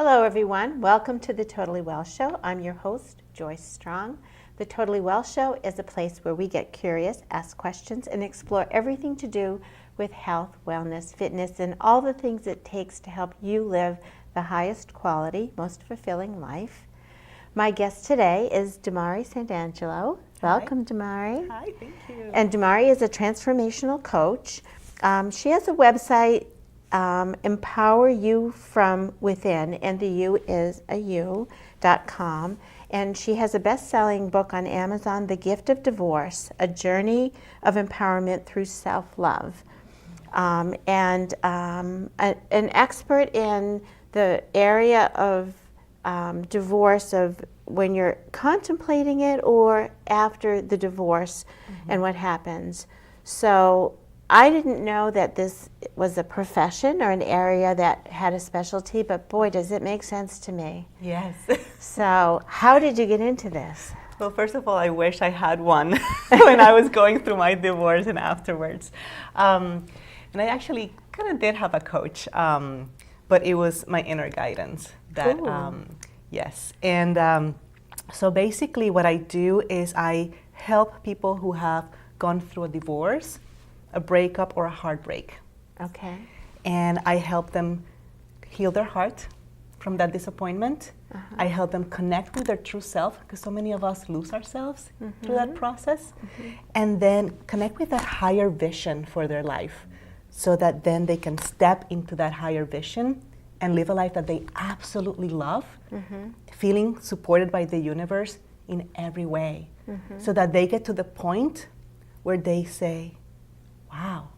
Hello everyone, welcome to the Totally Well Show. I'm your host, Joyce Strong. The Totally Well Show is a place where we get curious, ask questions, and explore everything to do with health, wellness, fitness, and all the things it takes to help you live the highest quality, most fulfilling life. My guest today is Dumari Santangelo. Welcome, Dumari. Hi, thank you. And Dumari is a transformational coach. She has a website, Empower You From Within, and the U is a U.com. And she has a best-selling book on Amazon, The Gift of Divorce, A Journey of Empowerment Through Self-Love. An expert in the area of divorce, of when you're contemplating it or after the divorce and what happens. So I didn't know that this was a profession or an area that had a specialty, but boy, does it make sense to me. Yes. So how did you get into this? Well, first of all, I wish I had one when I was going through my divorce and afterwards. And I actually kind of did have a coach, but it was my inner guidance. That yes. And so basically what I do is I help people who have gone through a divorce, a breakup, or a heartbreak. Okay. And I help them heal their heart from that disappointment. I help them connect with their true self, because so many of us lose ourselves through that process. And then connect with that higher vision for their life, so that then they can step into that higher vision and live a life that they absolutely love, feeling supported by the universe in every way, so that they get to the point where they say, wow,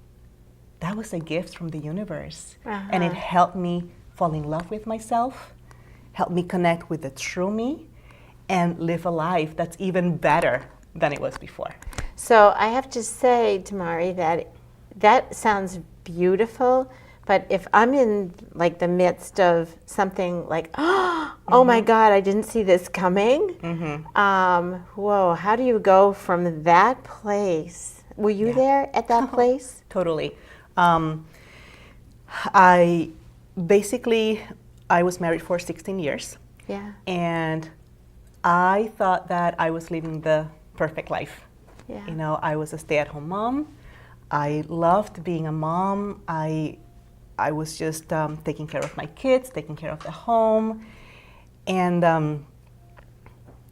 that was a gift from the universe. And it helped me fall in love with myself, helped me connect with the true me, and live a life that's even better than it was before. So I have to say, Dumari, that sounds beautiful, but if I'm in like the midst of something like, oh my God, I didn't see this coming. Whoa, how do you go from that place? Were you there at that place? Totally. I was married for 16 years. Yeah. And I thought that I was living the perfect life. Yeah. You know, I was a stay-at-home mom. I loved being a mom. I was just taking care of my kids, taking care of the home. And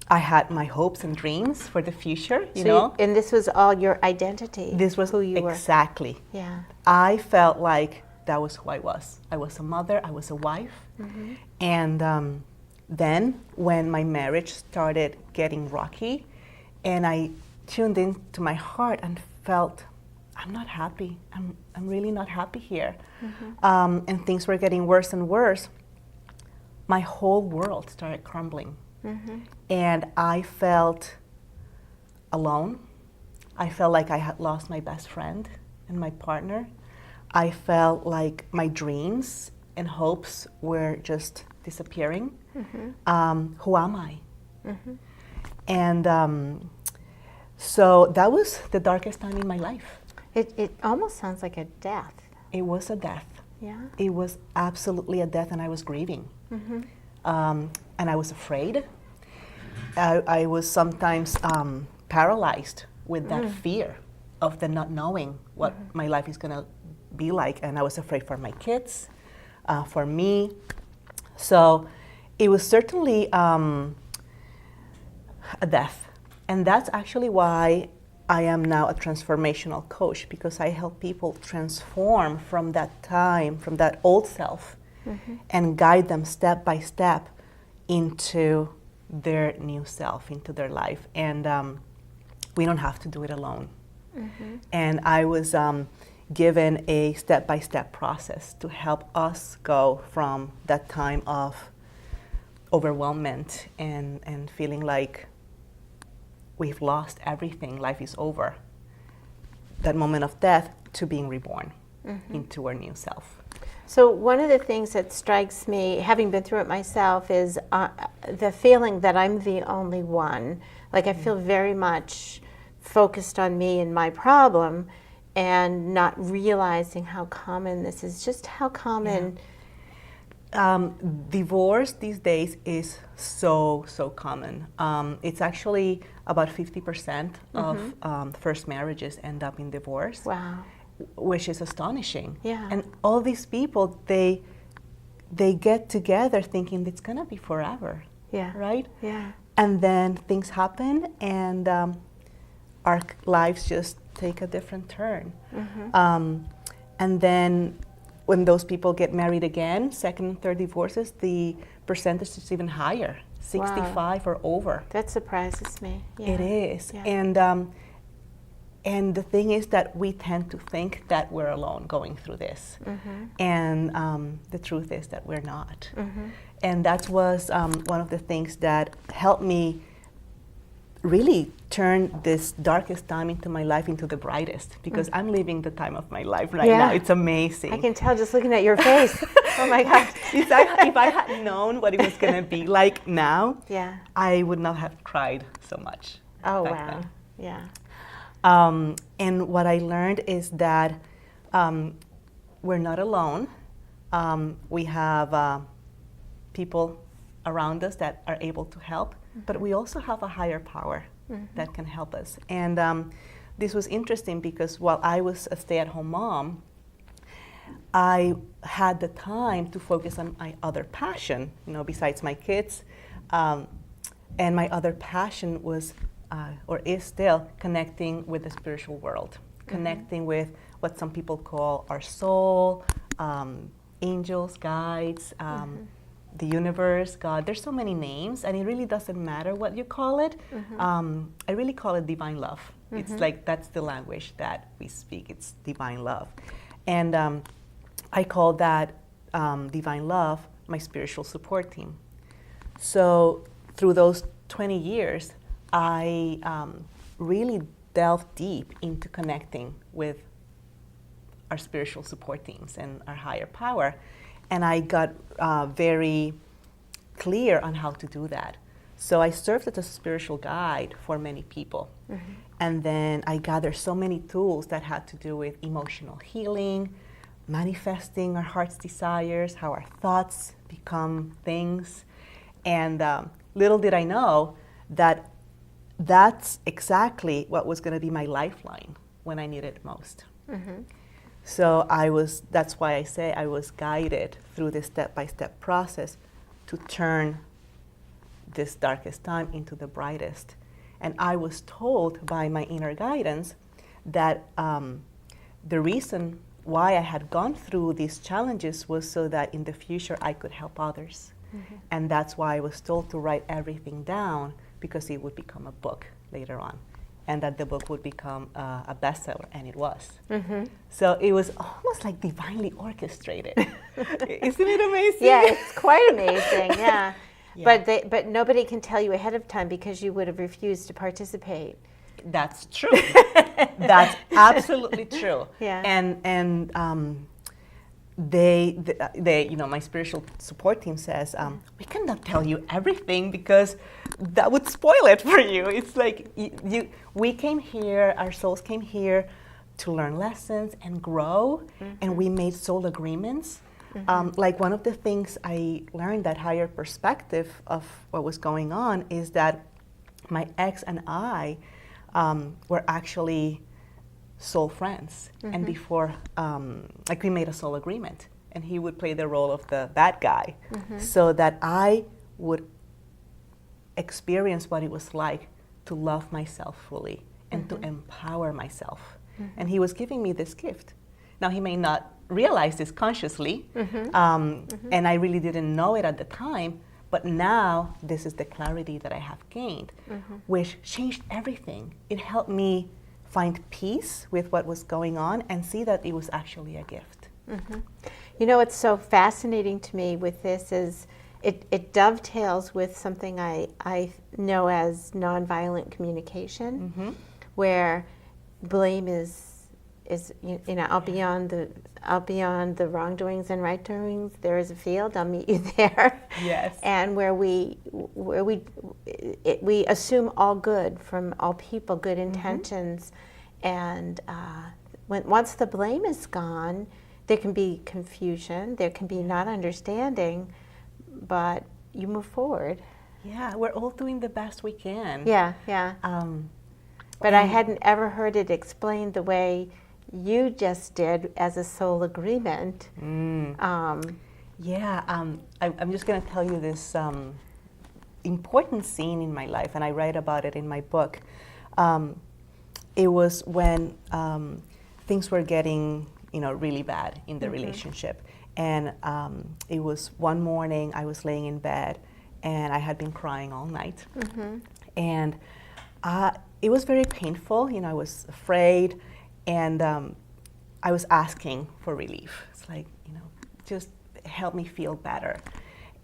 I had my hopes and dreams for the future, you know. And this was all your identity. This was who you were. Exactly. Yeah. I felt like that was who I was. I was a mother, I was a wife. And then when my marriage started getting rocky, and I tuned into my heart and felt, I'm not happy. I'm really not happy here. And things were getting worse and worse. My whole world started crumbling. And I felt alone. I felt like I had lost my best friend and my partner. I felt like my dreams and hopes were just disappearing. Who am I? And so that was the darkest time in my life. It almost sounds like a death. It was a death. Yeah. It was absolutely a death, and I was grieving. And I was afraid. I was sometimes paralyzed with that fear of the not knowing what my life is going to be like. And I was afraid for my kids, for me. So it was certainly a death. And that's actually why I am now a transformational coach, because I help people transform from that time, from that old self, and guide them step by step into their new self, into their life. And we don't have to do it alone. And I was given a step-by-step process to help us go from that time of overwhelmment and feeling like we've lost everything, life is over, that moment of death, to being reborn into our new self. So one of the things that strikes me, having been through it myself, is the feeling that I'm the only one. Like I feel very much focused on me and my problem, and not realizing how common this is, just how common Divorce these days is so common. It's actually about 50% of first marriages end up in divorce. Wow. Which is astonishing. Yeah. And all these people, they get together thinking it's gonna be forever. Yeah. Right? Yeah. And then things happen, and our lives just take a different turn. And then when those people get married again, second and third divorces, the percentage is even higher, 65 or over. That surprises me. Yeah. It is. Yeah. And the thing is that we tend to think that we're alone going through this. And the truth is that we're not. And that was one of the things that helped me really turn this darkest time into my life into the brightest, because I'm living the time of my life right now. It's amazing. I can tell just looking at your face. Oh my gosh. If I had known what it was going to be like now, I would not have cried so much. Oh, back wow. then. Yeah. And what I learned is that we're not alone. We have people around us that are able to help, but we also have a higher power that can help us. And this was interesting because while I was a stay-at-home mom, I had the time to focus on my other passion, besides my kids. And my other passion was, or is still, connecting with the spiritual world, connecting with what some people call our soul, angels, guides, the universe, God. There's so many names, and it really doesn't matter what you call it. I really call it divine love. It's like that's the language that we speak. It's divine love. And I call that divine love my spiritual support team. So through those 20 years, I really delved deep into connecting with our spiritual support teams and our higher power. And I got very clear on how to do that. So I served as a spiritual guide for many people. And then I gathered so many tools that had to do with emotional healing, manifesting our heart's desires, how our thoughts become things. And little did I know that that's exactly what was going to be my lifeline when I needed it most. So that's why I say I was guided through this step-by-step process to turn this darkest time into the brightest. And I was told by my inner guidance that the reason why I had gone through these challenges was so that in the future I could help others. And that's why I was told to write everything down, because it would become a book later on, and that the book would become a bestseller, and it was. So it was almost like divinely orchestrated. Isn't it amazing? Yeah, it's quite amazing, yeah. But nobody can tell you ahead of time, because you would have refused to participate. That's true. That's absolutely true. Yeah. And they, my spiritual support team says, we cannot tell you everything because that would spoil it for you. It's like we came here, our souls came here to learn lessons and grow, and we made soul agreements. Like one of the things I learned, that higher perspective of what was going on, is that my ex and I were actually soul friends. And before, like, we made a soul agreement, and he would play the role of the bad guy, so that I would experience what it was like to love myself fully and to empower myself. And he was giving me this gift. Now, he may not realize this consciously, and I really didn't know it at the time, but now this is the clarity that I have gained, which changed everything. It helped me find peace with what was going on and see that it was actually a gift. You know, what's so fascinating to me with this is it dovetails with something I know as nonviolent communication, where blame is out beyond the wrongdoings and right doings. There is a field. I'll meet you there. Yes. And where we assume all good from all people, good intentions, and once the blame is gone, there can be confusion, there can be not understanding, but you move forward. Yeah, we're all doing the best we can. Yeah, yeah. But I hadn't ever heard it explained the way you just did as a soul agreement. Yeah, I'm just going to tell you this important scene in my life, and I write about it in my book. It was when things were getting, really bad in the relationship, and it was one morning I was laying in bed, and I had been crying all night, and it was very painful. I was afraid, and I was asking for relief. It's like, just help me feel better.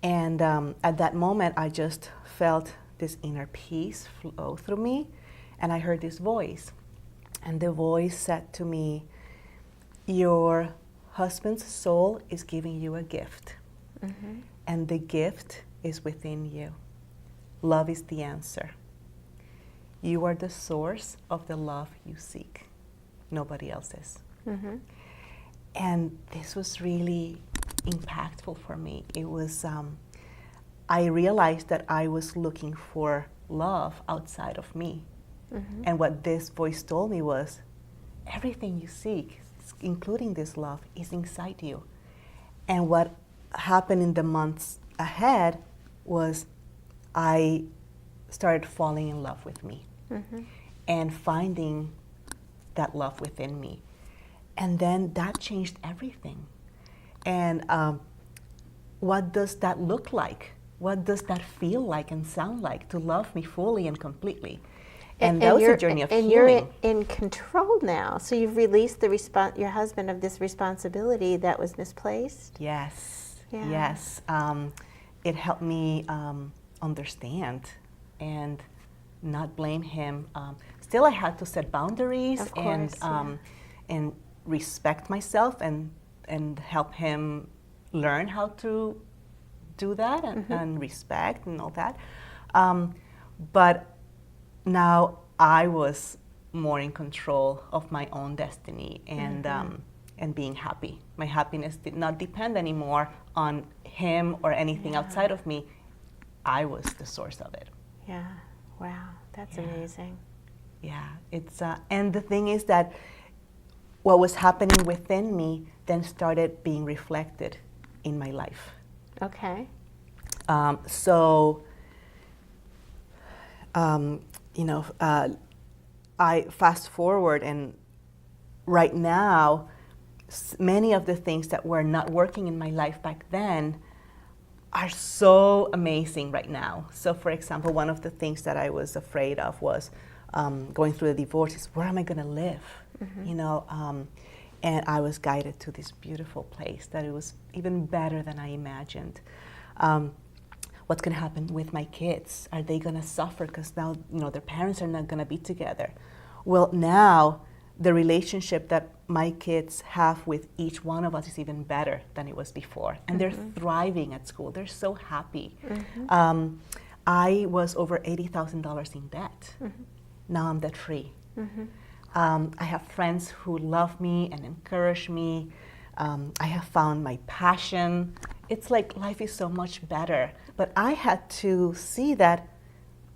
And at that moment, I just felt this inner peace flow through me, and I heard this voice. And the voice said to me, your husband's soul is giving you a gift, and the gift is within you. Love is the answer. You are the source of the love you seek. Nobody else is. And this was really impactful for me. It was, I realized that I was looking for love outside of me. And what this voice told me was, everything you seek, including this love, is inside you. And what happened in the months ahead was I started falling in love with me and finding that love within me. And then that changed everything. And what does that look like? What does that feel like and sound like, to love me fully and completely? And that was a journey of healing. And you're in control now. So you've released your husband of this responsibility that was misplaced? Yes. Yeah. Yes. It helped me understand and not blame him. Still, I had to set boundaries Of course, and respect myself and help him learn how to do that and respect and all that. But now I was more in control of my own destiny and being happy. My happiness did not depend anymore on him or anything outside of me. I was the source of it. Yeah. Wow. That's amazing. Yeah. It's and the thing is that what was happening within me then started being reflected in my life. Okay. I fast forward, and right now, many of the things that were not working in my life back then are so amazing right now. So, for example, one of the things that I was afraid of was going through the divorce is, where am I going to live? And I was guided to this beautiful place that it was even better than I imagined. What's going to happen with my kids? Are they going to suffer because now their parents are not going to be together? Well, now the relationship that my kids have with each one of us is even better than it was before, and they're thriving at school. They're so happy. I was over $80,000 in debt. Now I'm debt free. I have friends who love me and encourage me. I have found my passion. It's like life is so much better. But I had to see that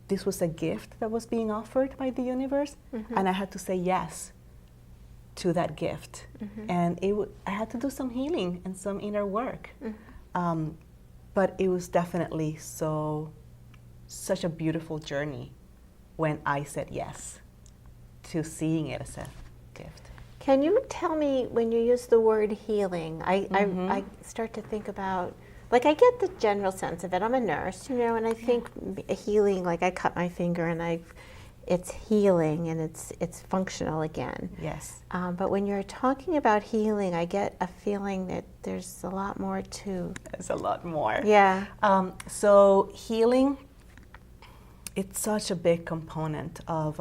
this was a gift that was being offered by the universe, and I had to say yes to that gift. And I had to do some healing and some inner work. But it was definitely such a beautiful journey when I said yes to seeing it as a gift. Can you tell me, when you use the word healing, I start to think about, like, I get the general sense of it. I'm a nurse, and I think healing, like I cut my finger and it's healing and it's functional again. Yes. But when you're talking about healing, I get a feeling that there's a lot more to. There's a lot more. Yeah. So healing, it's such a big component of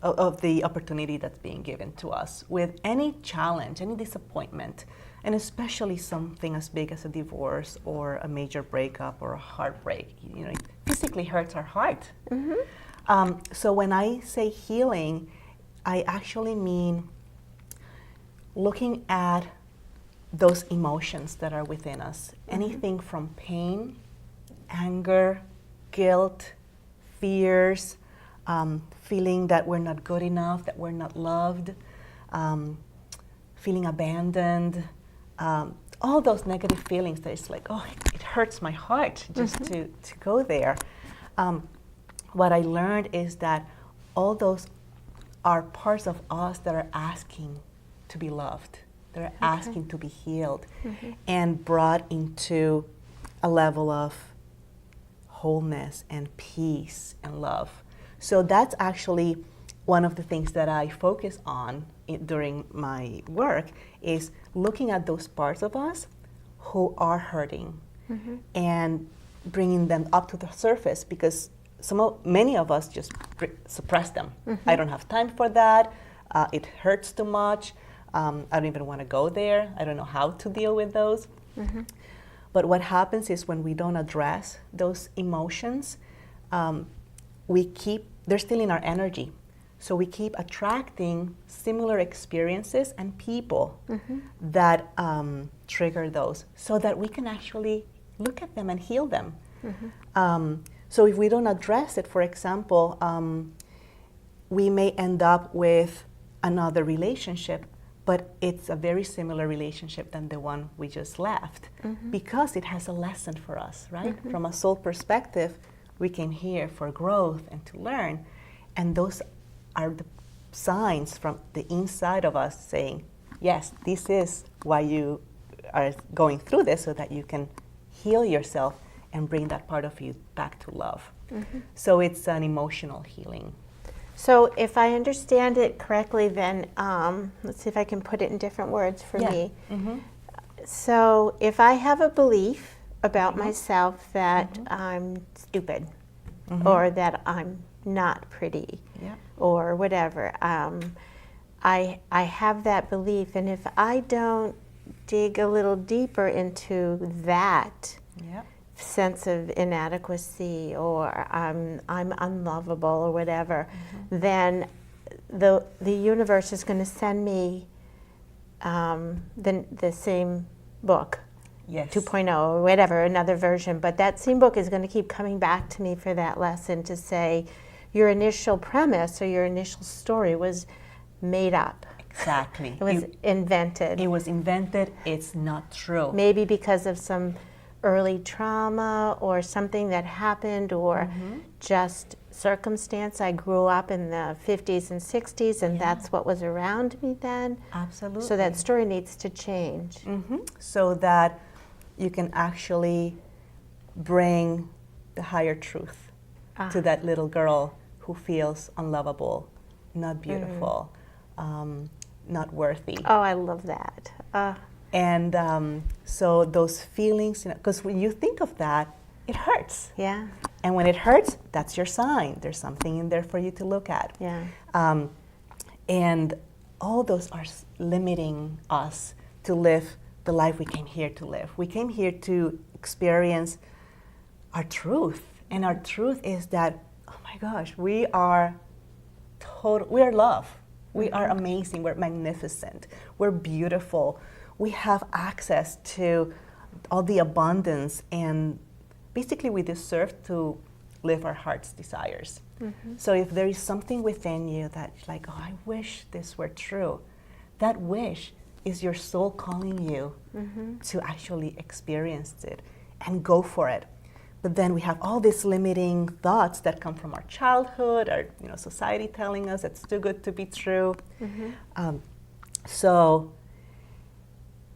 of the opportunity that's being given to us with any challenge, any disappointment, and especially something as big as a divorce or a major breakup or a heartbreak. It physically hurts our heart. So when I say healing, I actually mean looking at those emotions that are within us, anything from pain, anger, guilt, fears, feeling that we're not good enough, that we're not loved, feeling abandoned, all those negative feelings that it's like, oh, it hurts my heart just to go there. What I learned is that all those are parts of us that are asking to be loved. They're asking to be healed and brought into a level of wholeness and peace and love. So that's actually one of the things that I focus on during my work, is looking at those parts of us who are hurting and bringing them up to the surface, because many of us just suppress them. I don't have time for that. It hurts too much. I don't even want to go there. I don't know how to deal with those. But what happens is when we don't address those emotions, they're still in our energy. So we keep attracting similar experiences and people that trigger those, so that we can actually look at them and heal them. So if we don't address it, for example, we may end up with another relationship, but it's a very similar relationship than the one we just left, because it has a lesson for us, right? From a soul perspective, we came here for growth and to learn, and those are the signs from the inside of us saying, yes, this is why you are going through this, so that you can heal yourself and bring that part of you back to love. So it's an emotional healing. So if I understand it correctly, then let's see if I can put it in different words for me. So if I have a belief about myself that I'm stupid, or that I'm not pretty, or whatever, I have that belief, and if I don't dig a little deeper into that sense of inadequacy, or I'm unlovable, or whatever, then the universe is going to send me the same book, 2.0 or whatever, another version. But that same book is going to keep coming back to me for that lesson, to say your initial premise or your initial story was made up. Exactly. It was invented. It was invented. It's not true. Maybe because of some early trauma or something that happened, or just circumstance. I grew up in the 50s and 60s, and that's what was around me then. Absolutely. So that story needs to change. So that you can actually bring the higher truth to that little girl who feels unlovable, not beautiful, not worthy. Oh, I love that. And so those feelings, because when you think of that, it hurts. Yeah. And when it hurts, that's your sign. There's something in there for you to look at. Yeah. And all those are limiting us to live the life we came here to live. We came here to experience our truth. And our truth is that, oh my gosh, we are love. We are amazing. We're magnificent. We're beautiful. We have access to all the abundance, and basically we deserve to live our heart's desires. So if there is something within you that's like, oh, I wish this were true, that wish is your soul calling you to actually experience it and go for it. But then we have all these limiting thoughts that come from our childhood, our society telling us it's too good to be true. So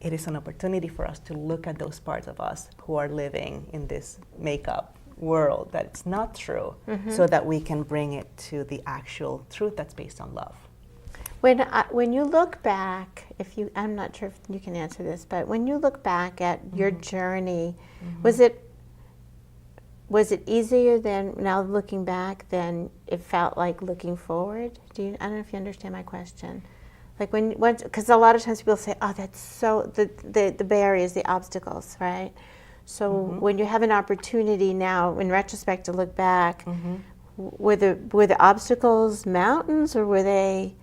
it is an opportunity for us to look at those parts of us who are living in this make-up world that's not true, so that we can bring it to the actual truth that's based on love. When you look back, I'm not sure if you can answer this, but when you look back at your journey, was it easier than, now looking back, than it felt like looking forward? I don't know if you understand my question. Like because a lot of times people say, oh, that's so, the barriers, the obstacles, right? So when you have an opportunity now, in retrospect, to look back, were the obstacles mountains, or were they?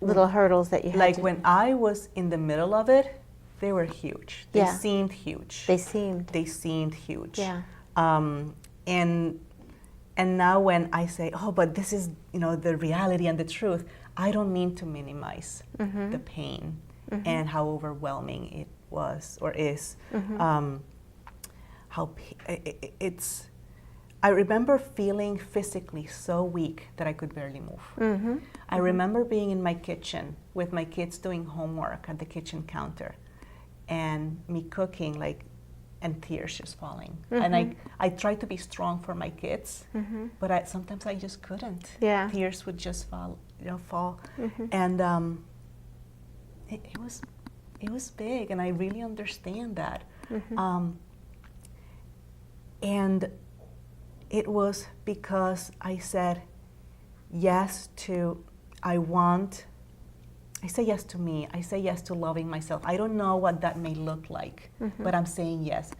little hurdles that you had like to... when I was in the middle of it, they were huge. They Yeah. seemed huge. They seemed. They seemed huge. Yeah. And now when I say, oh, but this is, the reality and the truth, I don't mean to minimize the pain and how overwhelming it was or is. I remember feeling physically so weak that I could barely move. I remember being in my kitchen with my kids doing homework at the kitchen counter and me cooking, and tears just falling. And I tried to be strong for my kids, but sometimes I just couldn't. Yeah. Tears would just fall. And it was big, and I really understand that. And it was because I said yes to, I say yes to me. I say yes to loving myself. I don't know what that may look like, but I'm saying yes.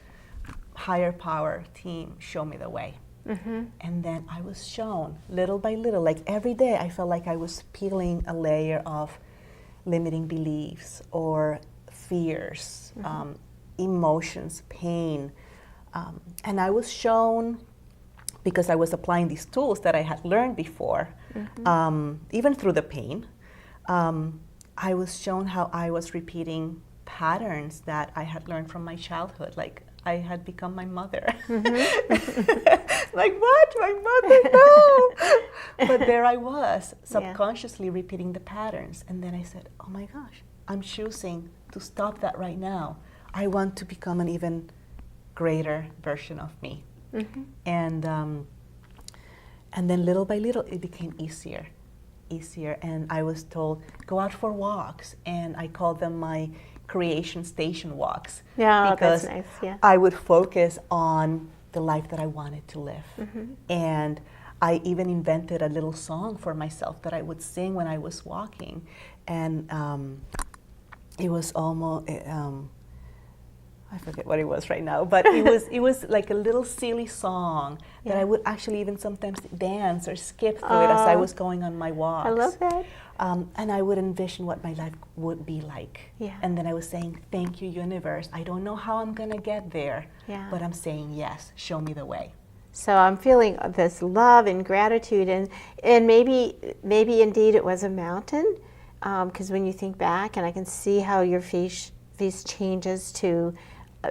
Higher power, team, show me the way. And then I was shown little by little, like every day I felt like I was peeling a layer of limiting beliefs or fears, emotions, pain. And I was shown, because I was applying these tools that I had learned before, even through the pain, I was shown how I was repeating patterns that I had learned from my childhood. Like I had become my mother. Like, what? My mother? No! But there I was, subconsciously repeating the patterns. And then I said, oh my gosh, I'm choosing to stop that right now. I want to become an even greater version of me. And then little by little, it became easier. And I was told, go out for walks. And I called them my creation station walks. Yeah, because that's nice, yeah. I would focus on the life that I wanted to live. And I even invented a little song for myself that I would sing when I was walking. And it was almost... I forget what it was right now, but it was like a little silly song that I would actually even sometimes dance or skip through it as I was going on my walks. I love that. And I would envision what my life would be like. Yeah. And then I was saying, thank you, universe. I don't know how I'm going to get there, Yeah. but I'm saying yes, show me the way. So I'm feeling this love and gratitude, and maybe indeed it was a mountain, because when you think back, and I can see how your face changes to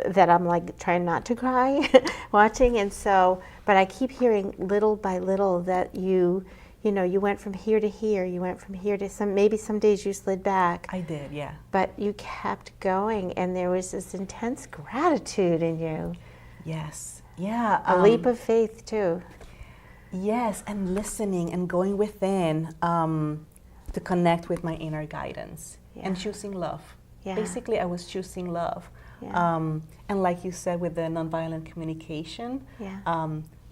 that I'm like trying not to cry watching, and so, but I keep hearing little by little that you went from here to here, you went from here to maybe some days you slid back. I did, yeah. But you kept going, and there was this intense gratitude in you. Yes, yeah. A leap of faith too. Yes, and listening and going within to connect with my inner guidance and choosing love. Yeah. Basically, I was choosing love. Yeah. And like you said, with the nonviolent communication, Yeah.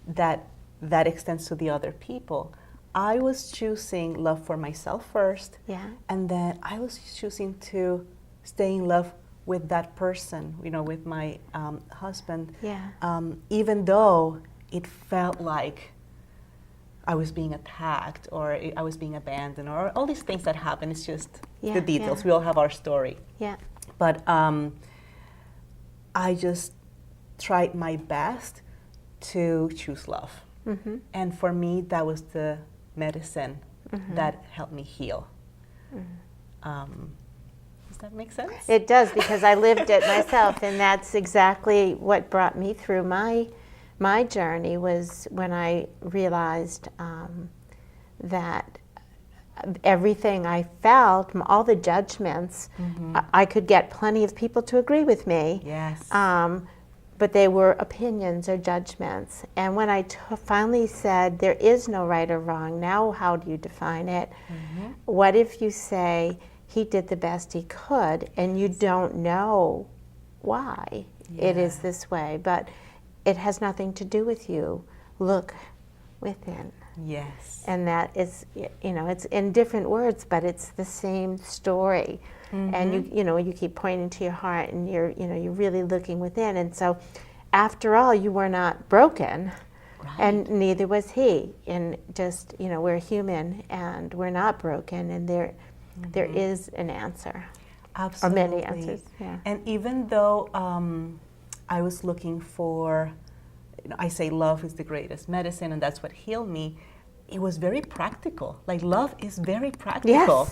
that extends to the other people. I was choosing love for myself first, and then I was choosing to stay in love with that person, with my husband, even though it felt like I was being attacked or I was being abandoned or all these things that happen. It's just the details. We all have our story. Yeah. But I just tried my best to choose love. And for me, that was the medicine that helped me heal. Does that make sense? It does, because I lived it myself, and that's exactly what brought me through my journey, was when I realized that everything I felt, all the judgments, I could get plenty of people to agree with me. Yes. But they were opinions or judgments. And when I finally said, there is no right or wrong, now how do you define it? What if you say, he did the best he could, and you don't know why it is this way, but it has nothing to do with you. Look within. Yes. And that is, it's in different words, but it's the same story. And you keep pointing to your heart, and you're really looking within. And so, after all, you were not broken, and neither was he. And just, we're human, and we're not broken. And there is an answer. Absolutely. Or many answers, yeah. And even though I was looking for, I say love is the greatest medicine and that's what healed me, it was very practical. Like love is very practical.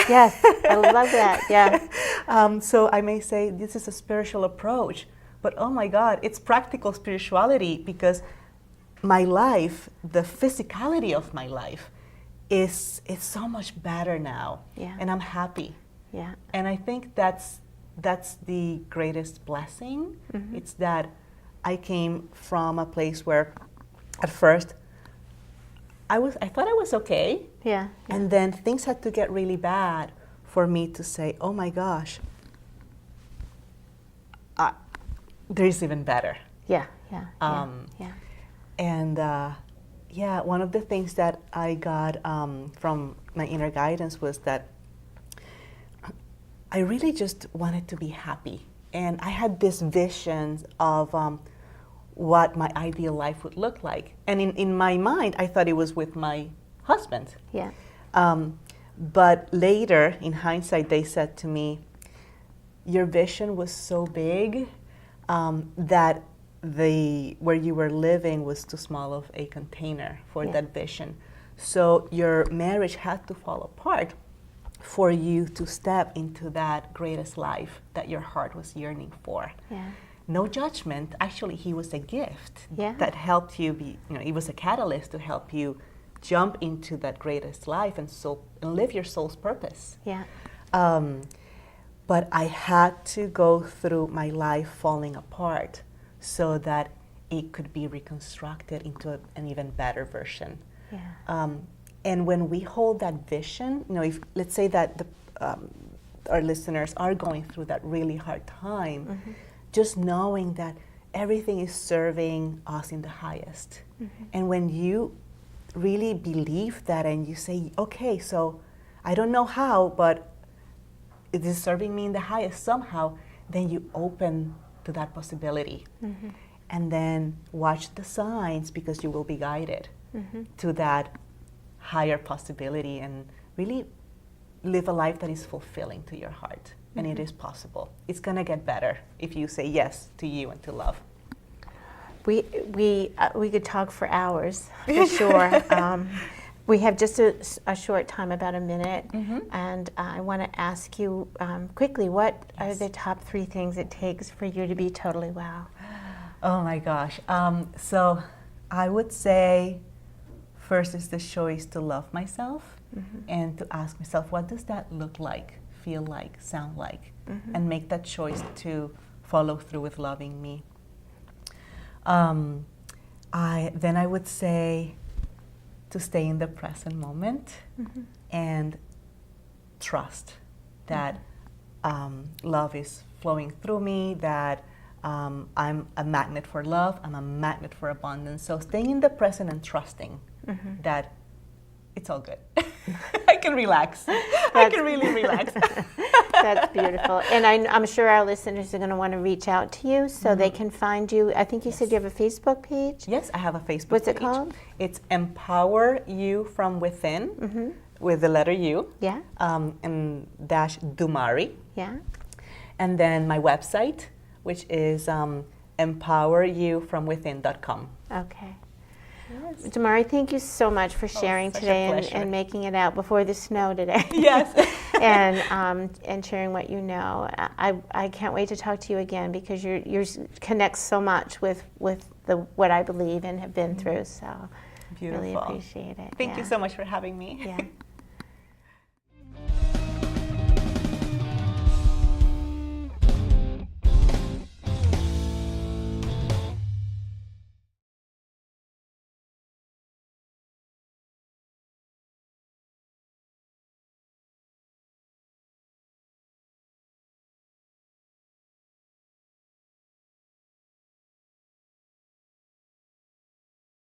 Yes, I love that, yeah. So I may say this is a spiritual approach, but oh my God, it's practical spirituality because my life, the physicality of my life is so much better now. Yeah. And I'm happy. Yeah. And I think that's the greatest blessing. It's that I came from a place where at first I thought I was okay. Yeah. And then things had to get really bad for me to say, oh my gosh, there's even better. Yeah. Yeah. And yeah, one of the things that I got from my inner guidance was that I really just wanted to be happy. And I had this vision of what my ideal life would look like. And in my mind, I thought it was with my husband. Yeah. But later, in hindsight, they said to me, your vision was so big that where you were living was too small of a container for that vision. So your marriage had to fall apart for you to step into that greatest life that your heart was yearning for. Yeah. No judgment. Actually, he was a gift that helped you be, it was a catalyst to help you jump into that greatest life and live your soul's purpose. Yeah. But I had to go through my life falling apart so that it could be reconstructed into an even better version. Yeah. And when we hold that vision, if let's say that our listeners are going through that really hard time, just knowing that everything is serving us in the highest. And when you really believe that and you say, okay, so I don't know how, but it is serving me in the highest somehow, then you open to that possibility. And then watch the signs because you will be guided to that higher possibility and really live a life that is fulfilling to your heart. And it is possible. It's going to get better if you say yes to you and to love. We could talk for hours, for sure. We have just a short time, about a minute, and I want to ask you quickly, what are the top 3 things it takes for you to be totally wow? Oh my gosh. So I would say first is the choice to love myself and to ask myself, what does that look like, feel like, sound like? And make that choice to follow through with loving me. Then I would say to stay in the present moment and trust that love is flowing through me, that I'm a magnet for love, I'm a magnet for abundance. So staying in the present and trusting that it's all good. I can relax. I can really relax. That's beautiful. And I'm sure our listeners are going to want to reach out to you so they can find you. I think you said you have a Facebook page? Yes, I have a Facebook page. What's it called? It's Empower You From Within with the letter U. Yeah. And dash Dumari. Yeah. And then my website, which is empoweryouFromWithin.com. Okay. Yes. Dumari, thank you so much for sharing such a today pleasure. and making it out before the snow today. Yes. and sharing what you know. I can't wait to talk to you again because you connect so much with what I believe and have been through. So Beautiful. really appreciate it. Thank you so much for having me. Yeah.